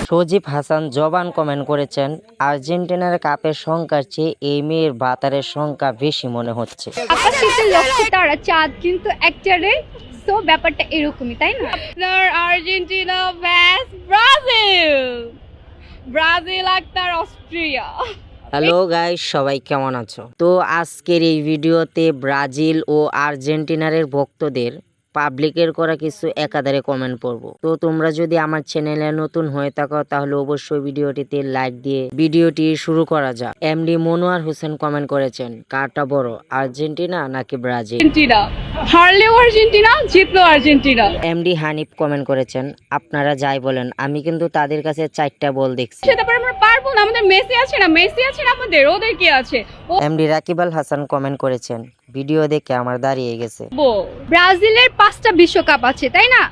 সজীব হাসান জবান কমেন্ট করেছেন, আর্জেন্টিনার কাপের সংখ্যার চেয়ে এই মেয়ের ভাতারের সংখ্যা বেশি মনে হচ্ছে। আকাশে লক্ষ তারা, চাঁদ কিন্তু একটারে। তো ব্যাপারটা এরকমই, তাই না? আপনার আর্জেন্টিনা ব্যাস ব্রাজিল আর অস্ট্রিয়া। হ্যালো গাইস, সবাই কেমন আছো? তো আজকের এই ভিডিওতে ব্রাজিল ও আর্জেন্টিনার ভক্তদের পাবলিকের করা কিছু একাধারে কমেন্ট পড়বো। তো তোমরা যদি আমার চ্যানেলে নতুন হয়ে থাকো তাহলে অবশ্যই ভিডিওটিতে লাইক দিয়ে ভিডিওটি শুরু করা যাক। এমডি মনোয়ার হোসেন কমেন্ট করেছেন, কারটা বড়, আর্জেন্টিনা নাকি ব্রাজিল? আর্জেন্টিনা হারলেও আর্জেন্টিনা, জিতলেও আর্জেন্টিনা। এমডি হানিফ কমেন্ট করেছেন, আপনারা যাই বলেন আমি কিন্তু তাদের কাছে 4টা বল দেখছি। তারপরে আমরা পারবো না, আমাদের মেসি আছে না, মেসি আছে না, আমাদের ওদের কি আছে? এমডি রাকিব আল হাসান কমেন্ট করেছেন, ভিডিও দেখে আমার দাঁড়িয়ে গেছে। ব্রাজিলের 5টা বিশ্বকাপ আছে, তাই না?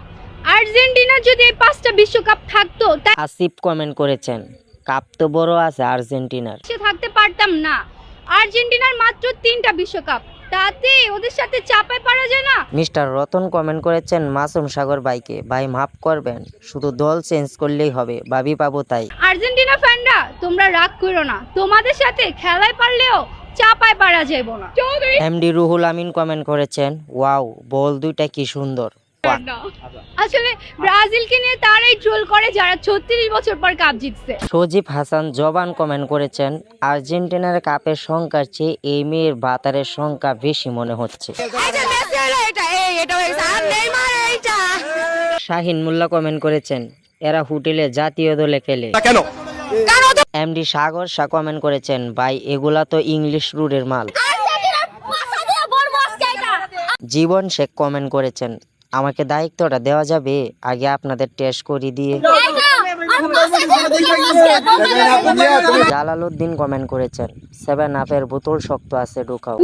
আর্জেন্টিনার যদি এই 5টা বিশ্বকাপ থাকতো, আসিফ কমেন্ট করেছেন, কাপ তো বড় আছে আর্জেন্টিনার। সে থাকতে পারতাম না। আর্জেন্টিনার মাত্র 3টা বিশ্বকাপ, তাতে ওদের সাথে চাপায় পারা যায় না। মিস্টার রতন কমেন্ট করেছেন, মাসুম সাগর ভাইকে, ভাই মাফ করবেন, শুধু দল চেঞ্জ করলেই হবে, ভাবি পাবো তাই। আর্জেন্টিনা ফ্যানরা তোমরা রাগ করো না, তোমাদের সাথে খেলায় পারলেও চাপায় পারা যাইব না। এমডি রুহুল আমিন কমেন্ট করেছেন, ওয়াও, বল দুইটা কি সুন্দর। আসলে ব্রাজিলকে নিয়ে তারাই ট্রোল করে যারা 36 বছর পর কাপ জিতছে। সজীব হাসান জবান কমেন্ট করেছেন, আর্জেন্টিনার কাপের সংখ্যার চেয়ে এই মেয়ের ভাতারের সংখ্যা বেশি মনে হচ্ছে। শাহিন মোল্লা কমেন্ট করেছেন, এরা হোটেলে জাতীয় দলে খেলে কেন? এমডি সাগর শাহ কমেন্ট করেছেন, ভাই এগুলা তো ইংলিশ রুডের মাল। জীবন শেখ কমেন্ট করেছেন, আমাকে দায়িত্বটা দেওয়া যাবে, আগে আপনাদের টেস্ট করে দিয়ে। জালালউদ্দিন কমেন্ট করেছেন, 7 আপের বোতল শক্ত আছে ঢুকাও।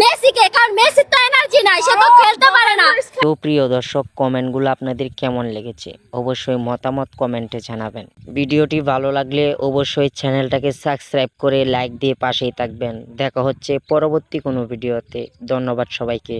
তো প্রিয় দর্শক, কমেন্টগুলো আপনাদের কেমন লেগেছে অবশ্যই মতামত কমেন্টে জানাবেন। ভিডিওটি ভালো লাগলে অবশ্যই চ্যানেলটাকে সাবস্ক্রাইব করে লাইক দিয়ে পাশেই থাকবেন। দেখা হচ্ছে পরবর্তী কোনো ভিডিওতে। ধন্যবাদ সবাইকে।